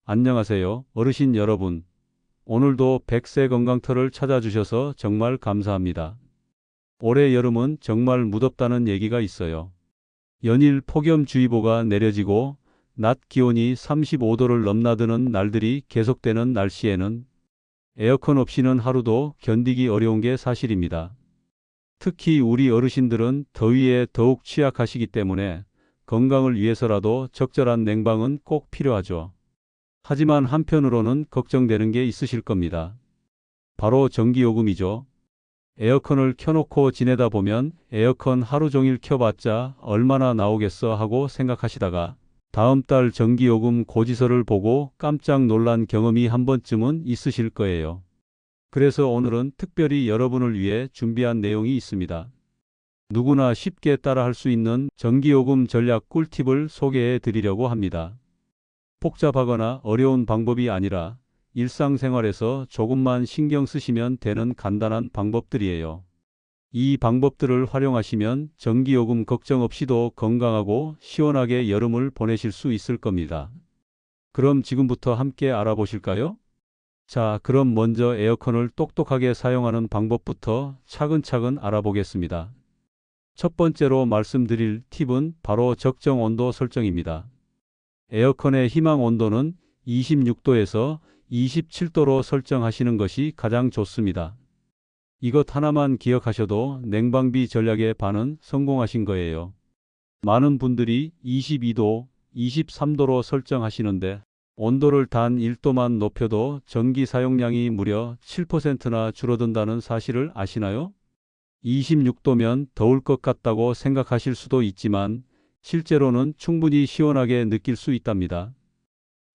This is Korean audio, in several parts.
안녕하세요, 어르신 여러분. 오늘도 100세 건강터를 찾아주셔서 정말 감사합니다. 올해 여름은 정말 무덥다는 얘기가 있어요. 연일 폭염주의보가 내려지고 낮 기온이 35도를 넘나드는 날들이 계속되는 날씨에는 에어컨 없이는 하루도 견디기 어려운 게 사실입니다. 특히 우리 어르신들은 더위에 더욱 취약하시기 때문에 건강을 위해서라도 적절한 냉방은 꼭 필요하죠. 하지만 한편으로는 걱정되는 게 있으실 겁니다. 바로 전기요금이죠. 에어컨을 켜놓고 지내다 보면 에어컨 하루 종일 켜봤자 얼마나 나오겠어 하고 생각하시다가 다음 달 전기요금 고지서를 보고 깜짝 놀란 경험이 한 번쯤은 있으실 거예요. 그래서 오늘은 특별히 여러분을 위해 준비한 내용이 있습니다. 누구나 쉽게 따라할 수 있는 전기요금 전략 꿀팁을 소개해 드리려고 합니다. 복잡하거나 어려운 방법이 아니라 일상생활에서 조금만 신경 쓰시면 되는 간단한 방법들이에요. 이 방법들을 활용하시면 전기요금 걱정 없이도 건강하고 시원하게 여름을 보내실 수 있을 겁니다. 그럼 지금부터 함께 알아보실까요? 자, 그럼 먼저 에어컨을 똑똑하게 사용하는 방법부터 차근차근 알아보겠습니다. 첫 번째로 말씀드릴 팁은 바로 적정 온도 설정입니다. 에어컨의 희망 온도는 26도에서 27도로 설정하시는 것이 가장 좋습니다. 이것 하나만 기억하셔도 냉방비 전략의 반은 성공하신 거예요. 많은 분들이 22도, 23도로 설정하시는데 온도를 단 1도만 높여도 전기 사용량이 무려 7%나 줄어든다는 사실을 아시나요? 26도면 더울 것 같다고 생각하실 수도 있지만 실제로는 충분히 시원하게 느낄 수 있답니다.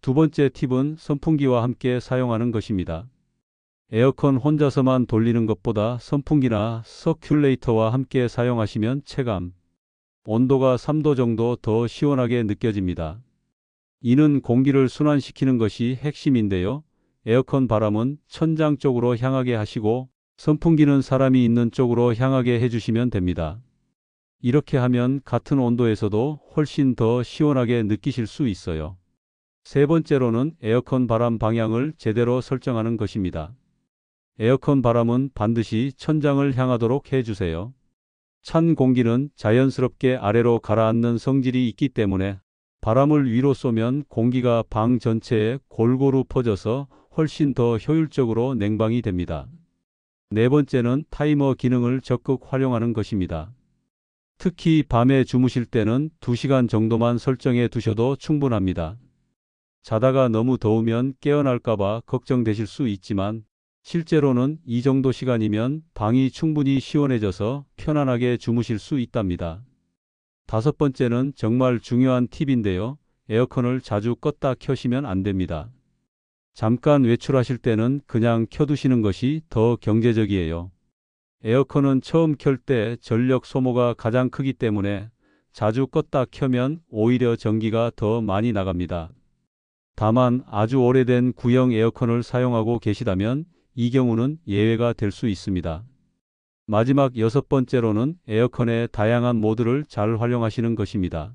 두 번째 팁은 선풍기와 함께 사용하는 것입니다. 에어컨 혼자서만 돌리는 것보다 선풍기나 서큘레이터와 함께 사용하시면 체감 온도가 3도 정도 더 시원하게 느껴집니다. 이는 공기를 순환시키는 것이 핵심인데요. 에어컨 바람은 천장 쪽으로 향하게 하시고 선풍기는 사람이 있는 쪽으로 향하게 해주시면 됩니다. 이렇게 하면 같은 온도에서도 훨씬 더 시원하게 느끼실 수 있어요. 세 번째로는 에어컨 바람 방향을 제대로 설정하는 것입니다. 에어컨 바람은 반드시 천장을 향하도록 해주세요. 찬 공기는 자연스럽게 아래로 가라앉는 성질이 있기 때문에 바람을 위로 쏘면 공기가 방 전체에 골고루 퍼져서 훨씬 더 효율적으로 냉방이 됩니다. 네 번째는 타이머 기능을 적극 활용하는 것입니다. 특히 밤에 주무실 때는 2시간 정도만 설정해 두셔도 충분합니다. 자다가 너무 더우면 깨어날까봐 걱정되실 수 있지만 실제로는 이 정도 시간이면 방이 충분히 시원해져서 편안하게 주무실 수 있답니다. 다섯 번째는 정말 중요한 팁인데요. 에어컨을 자주 껐다 켜시면 안 됩니다. 잠깐 외출하실 때는 그냥 켜두시는 것이 더 경제적이에요. 에어컨은 처음 켤 때 전력 소모가 가장 크기 때문에 자주 껐다 켜면 오히려 전기가 더 많이 나갑니다. 다만 아주 오래된 구형 에어컨을 사용하고 계시다면 이 경우는 예외가 될 수 있습니다. 마지막 여섯 번째로는 에어컨의 다양한 모드를 잘 활용하시는 것입니다.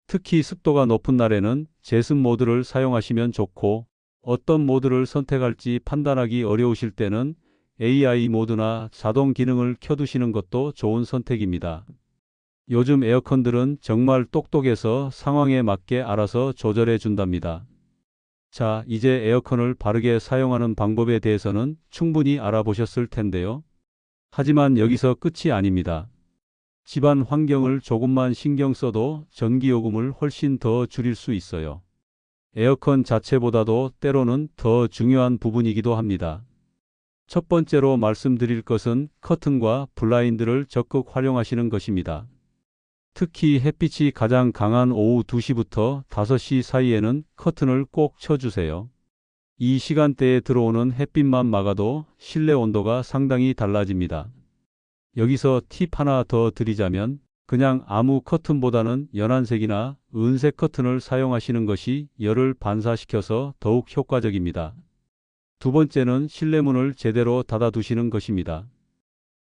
특히 습도가 높은 날에는 제습 모드를 사용하시면 좋고 어떤 모드를 선택할지 판단하기 어려우실 때는 AI 모드나 자동 기능을 켜두시는 것도 좋은 선택입니다. 요즘 에어컨들은 정말 똑똑해서 상황에 맞게 알아서 조절해 준답니다. 자, 이제 에어컨을 바르게 사용하는 방법에 대해서는 충분히 알아보셨을 텐데요. 하지만 여기서 끝이 아닙니다. 집안 환경을 조금만 신경 써도 전기요금을 훨씬 더 줄일 수 있어요. 에어컨 자체보다도 때로는 더 중요한 부분이기도 합니다. 첫 번째로 말씀드릴 것은 커튼과 블라인드를 적극 활용하시는 것입니다. 특히 햇빛이 가장 강한 오후 2시부터 5시 사이에는 커튼을 꼭 쳐주세요. 이 시간대에 들어오는 햇빛만 막아도 실내 온도가 상당히 달라집니다. 여기서 팁 하나 더 드리자면 그냥 아무 커튼보다는 연한색이나 은색 커튼을 사용하시는 것이 열을 반사시켜서 더욱 효과적입니다. 두 번째는 실내 문을 제대로 닫아두시는 것입니다.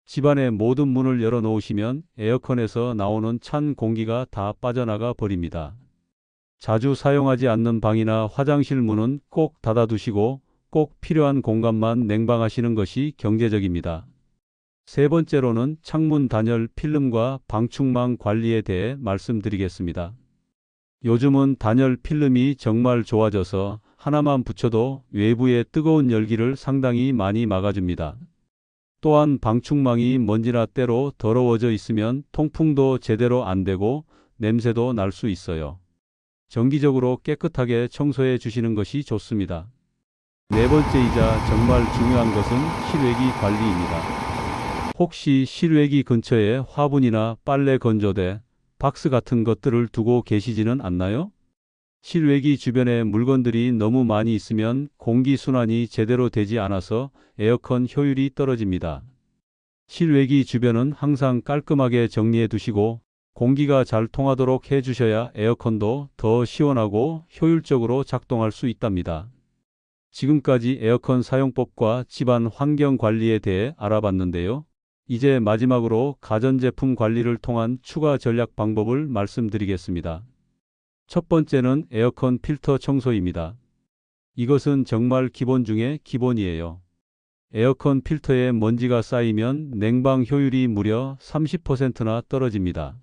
집안의 모든 문을 열어 놓으시면 에어컨에서 나오는 찬 공기가 다 빠져나가 버립니다. 자주 사용하지 않는 방이나 화장실 문은 꼭 닫아두시고 꼭 필요한 공간만 냉방하시는 것이 경제적입니다. 세 번째로는 창문 단열 필름과 방충망 관리에 대해 말씀드리겠습니다. 요즘은 단열 필름이 정말 좋아져서 하나만 붙여도 외부의 뜨거운 열기를 상당히 많이 막아줍니다. 또한 방충망이 먼지나 때로 더러워져 있으면 통풍도 제대로 안 되고 냄새도 날 수 있어요. 정기적으로 깨끗하게 청소해 주시는 것이 좋습니다. 네 번째이자 정말 중요한 것은 실외기 관리입니다. 혹시 실외기 근처에 화분이나 빨래 건조대, 박스 같은 것들을 두고 계시지는 않나요? 실외기 주변에 물건들이 너무 많이 있으면 공기순환이 제대로 되지 않아서 에어컨 효율이 떨어집니다. 실외기 주변은 항상 깔끔하게 정리해 두시고 공기가 잘 통하도록 해 주셔야 에어컨도 더 시원하고 효율적으로 작동할 수 있답니다. 지금까지 에어컨 사용법과 집안 환경 관리에 대해 알아봤는데요. 이제 마지막으로 가전제품 관리를 통한 추가 전략 방법을 말씀드리겠습니다. 첫 번째는 에어컨 필터 청소입니다. 이것은 정말 기본 중에 기본이에요. 에어컨 필터에 먼지가 쌓이면 냉방 효율이 무려 30%나 떨어집니다.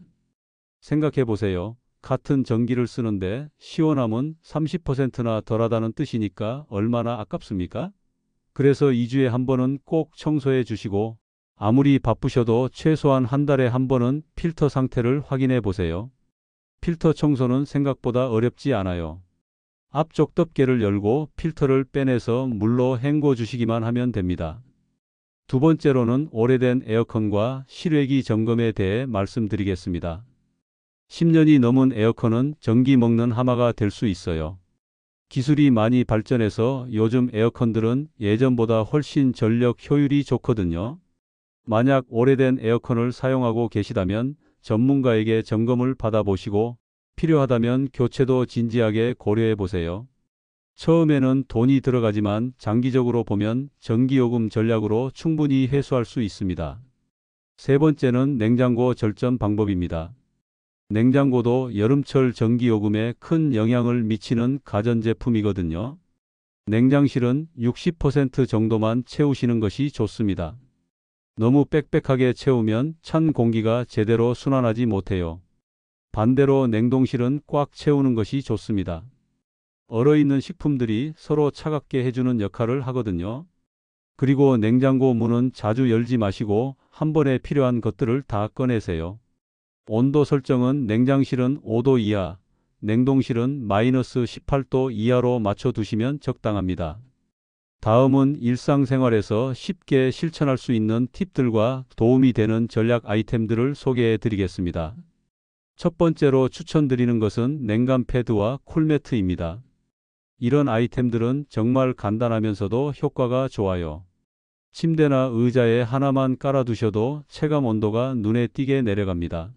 생각해 보세요. 같은 전기를 쓰는데 시원함은 30%나 덜하다는 뜻이니까 얼마나 아깝습니까? 그래서 2주에 한 번은 꼭 청소해 주시고 아무리 바쁘셔도 최소한 한 달에 한 번은 필터 상태를 확인해 보세요. 필터 청소는 생각보다 어렵지 않아요. 앞쪽 덮개를 열고 필터를 빼내서 물로 헹궈 주시기만 하면 됩니다. 두 번째로는 오래된 에어컨과 실외기 점검에 대해 말씀드리겠습니다. 10년이 넘은 에어컨은 전기 먹는 하마가 될 수 있어요. 기술이 많이 발전해서 요즘 에어컨들은 예전보다 훨씬 전력 효율이 좋거든요. 만약 오래된 에어컨을 사용하고 계시다면 전문가에게 점검을 받아보시고 필요하다면 교체도 진지하게 고려해 보세요. 처음에는 돈이 들어가지만 장기적으로 보면 전기요금 전략으로 충분히 회수할 수 있습니다. 세 번째는 냉장고 절전 방법입니다. 냉장고도 여름철 전기요금에 큰 영향을 미치는 가전제품이거든요. 냉장실은 60% 정도만 채우시는 것이 좋습니다. 너무 빽빽하게 채우면 찬 공기가 제대로 순환하지 못해요. 반대로 냉동실은 꽉 채우는 것이 좋습니다. 얼어있는 식품들이 서로 차갑게 해주는 역할을 하거든요. 그리고 냉장고 문은 자주 열지 마시고 한 번에 필요한 것들을 다 꺼내세요. 온도 설정은 냉장실은 5도 이하, 냉동실은 마이너스 18도 이하로 맞춰두시면 적당합니다. 다음은 일상생활에서 쉽게 실천할 수 있는 팁들과 도움이 되는 전략 아이템들을 소개해 드리겠습니다. 첫 번째로 추천드리는 것은 냉감 패드와 쿨매트입니다. 이런 아이템들은 정말 간단하면서도 효과가 좋아요. 침대나 의자에 하나만 깔아두셔도 체감 온도가 눈에 띄게 내려갑니다.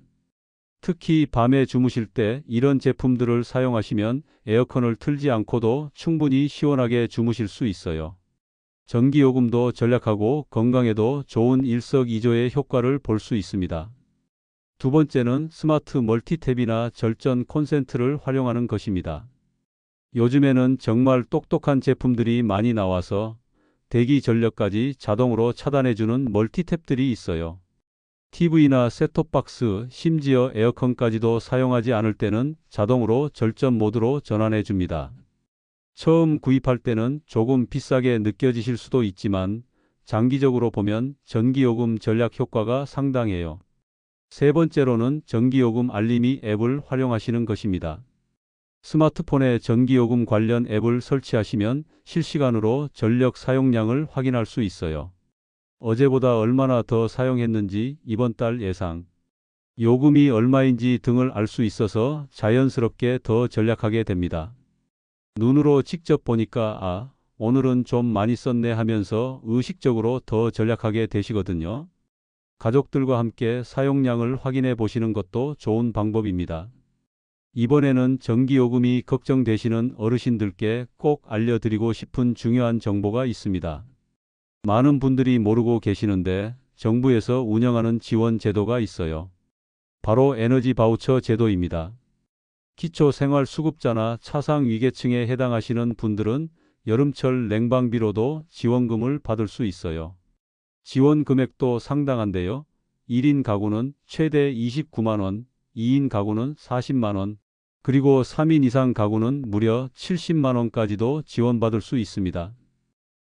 특히 밤에 주무실 때 이런 제품들을 사용하시면 에어컨을 틀지 않고도 충분히 시원하게 주무실 수 있어요. 전기요금도 절약하고 건강에도 좋은 일석이조의 효과를 볼 수 있습니다. 두 번째는 스마트 멀티탭이나 절전 콘센트를 활용하는 것입니다. 요즘에는 정말 똑똑한 제품들이 많이 나와서 대기 전력까지 자동으로 차단해주는 멀티탭들이 있어요. TV나 셋톱박스, 심지어 에어컨까지도 사용하지 않을 때는 자동으로 절전 모드로 전환해 줍니다. 처음 구입할 때는 조금 비싸게 느껴지실 수도 있지만 장기적으로 보면 전기요금 절약 효과가 상당해요. 세 번째로는 전기요금 알림이 앱을 활용하시는 것입니다. 스마트폰에 전기요금 관련 앱을 설치하시면 실시간으로 전력 사용량을 확인할 수 있어요. 어제보다 얼마나 더 사용했는지, 이번 달 예상, 요금이 얼마인지 등을 알 수 있어서 자연스럽게 더 절약하게 됩니다. 눈으로 직접 보니까 오늘은 좀 많이 썼네 하면서 의식적으로 더 절약하게 되시거든요. 가족들과 함께 사용량을 확인해 보시는 것도 좋은 방법입니다. 이번에는 전기요금이 걱정되시는 어르신들께 꼭 알려드리고 싶은 중요한 정보가 있습니다. 많은 분들이 모르고 계시는데 정부에서 운영하는 지원 제도가 있어요. 바로 에너지 바우처 제도입니다. 기초생활수급자나 차상위계층에 해당하시는 분들은 여름철 냉방비로도 지원금을 받을 수 있어요. 지원 금액도 상당한데요. 1인 가구는 최대 29만 원, 2인 가구는 40만 원, 그리고 3인 이상 가구는 무려 70만 원까지도 지원받을 수 있습니다.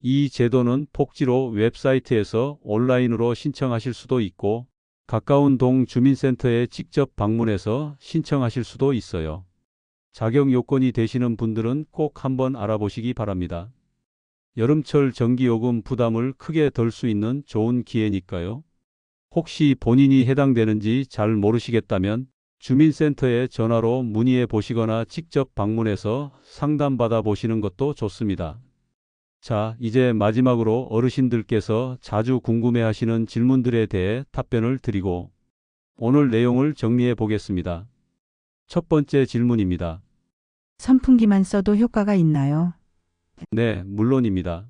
이 제도는 복지로 웹사이트에서 온라인으로 신청하실 수도 있고 가까운 동 주민센터에 직접 방문해서 신청하실 수도 있어요. 자격 요건이 되시는 분들은 꼭 한번 알아보시기 바랍니다. 여름철 전기요금 부담을 크게 덜 수 있는 좋은 기회니까요. 혹시 본인이 해당되는지 잘 모르시겠다면 주민센터에 전화로 문의해 보시거나 직접 방문해서 상담받아 보시는 것도 좋습니다. 자, 이제 마지막으로 어르신들께서 자주 궁금해하시는 질문들에 대해 답변을 드리고 오늘 내용을 정리해 보겠습니다. 첫 번째 질문입니다. 선풍기만 써도 효과가 있나요? 네, 물론입니다.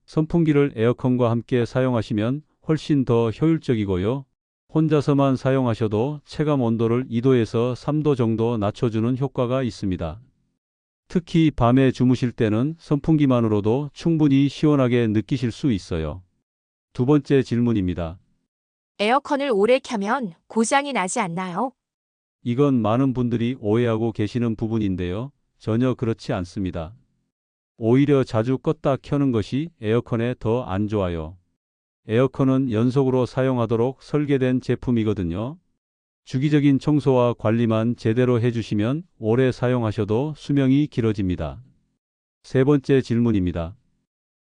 선풍기를 에어컨과 함께 사용하시면 훨씬 더 효율적이고요. 혼자서만 사용하셔도 체감 온도를 2도에서 3도 정도 낮춰주는 효과가 있습니다. 특히 밤에 주무실 때는 선풍기만으로도 충분히 시원하게 느끼실 수 있어요. 두 번째 질문입니다. 에어컨을 오래 켜면 고장이 나지 않나요? 이건 많은 분들이 오해하고 계시는 부분인데요. 전혀 그렇지 않습니다. 오히려 자주 껐다 켜는 것이 에어컨에 더 안 좋아요. 에어컨은 연속으로 사용하도록 설계된 제품이거든요. 주기적인 청소와 관리만 제대로 해주시면 오래 사용하셔도 수명이 길어집니다. 세 번째 질문입니다.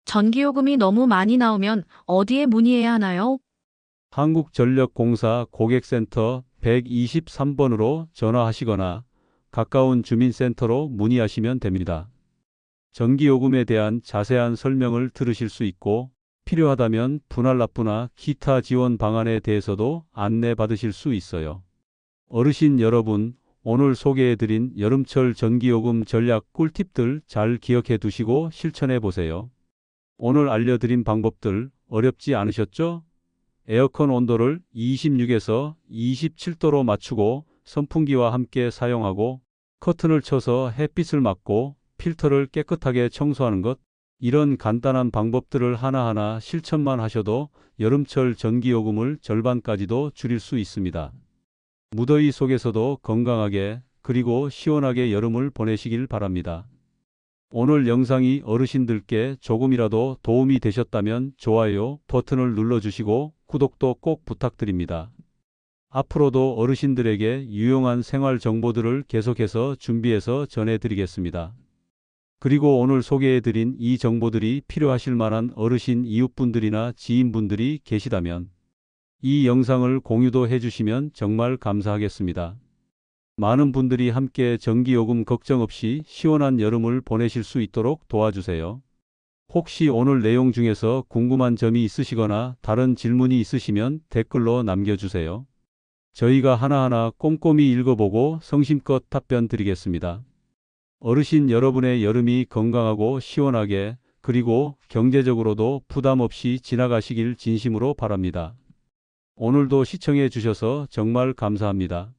전기요금이 너무 많이 나오면 어디에 문의해야 하나요? 한국전력공사 고객센터 123번으로 전화하시거나 가까운 주민센터로 문의하시면 됩니다. 전기요금에 대한 자세한 설명을 들으실 수 있고 필요하다면 분할납부나 기타 지원 방안에 대해서도 안내받으실 수 있어요. 어르신 여러분, 오늘 소개해드린 여름철 전기요금 전략 꿀팁들 잘 기억해 두시고 실천해 보세요. 오늘 알려드린 방법들 어렵지 않으셨죠? 에어컨 온도를 26에서 27도로 맞추고 선풍기와 함께 사용하고 커튼을 쳐서 햇빛을 막고 필터를 깨끗하게 청소하는 것, 이런 간단한 방법들을 하나하나 실천만 하셔도 여름철 전기요금을 절반까지도 줄일 수 있습니다. 무더위 속에서도 건강하게 그리고 시원하게 여름을 보내시길 바랍니다. 오늘 영상이 어르신들께 조금이라도 도움이 되셨다면 좋아요 버튼을 눌러주시고 구독도 꼭 부탁드립니다. 앞으로도 어르신들에게 유용한 생활 정보들을 계속해서 준비해서 전해드리겠습니다. 그리고 오늘 소개해드린 이 정보들이 필요하실 만한 어르신 이웃분들이나 지인분들이 계시다면 이 영상을 공유도 해주시면 정말 감사하겠습니다. 많은 분들이 함께 전기요금 걱정 없이 시원한 여름을 보내실 수 있도록 도와주세요. 혹시 오늘 내용 중에서 궁금한 점이 있으시거나 다른 질문이 있으시면 댓글로 남겨주세요. 저희가 하나하나 꼼꼼히 읽어보고 성심껏 답변 드리겠습니다. 어르신 여러분의 여름이 건강하고 시원하게 그리고 경제적으로도 부담 없이 지나가시길 진심으로 바랍니다. 오늘도 시청해 주셔서 정말 감사합니다.